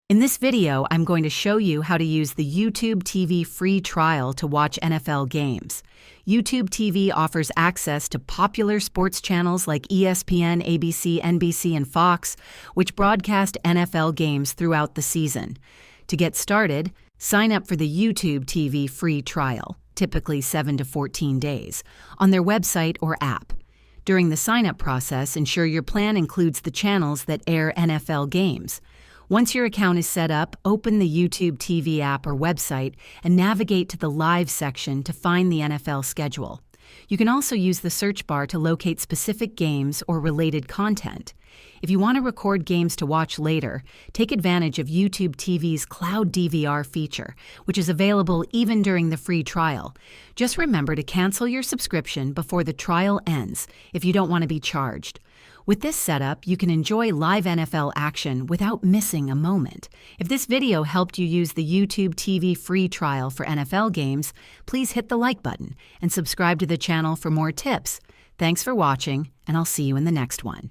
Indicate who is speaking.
Speaker 1: In this video, I'm going to show you how to use the YouTube TV free trial to watch NFL games. YouTube TV offers access to popular sports channels like ESPN, ABC, NBC, and Fox, which broadcast NFL games throughout the season. To get started, sign up for the YouTube TV free trial, typically 7 to 14 days, on their website or app. During the sign-up process, ensure your plan includes the channels that air NFL games. Once your account is set up, open the YouTube TV app or website and navigate to the Live section to find the NFL schedule. You can also use the search bar to locate specific games or related content. If you want to record games to watch later, take advantage of YouTube TV's Cloud DVR feature, which is available even during the free trial. Just remember to cancel your subscription before the trial ends if you don't want to be charged. With this setup, you can enjoy live NFL action without missing a moment. If this video helped you use the YouTube TV free trial for NFL games, please hit the like button and subscribe to the channel for more tips. Thanks for watching, and I'll see you in the next one.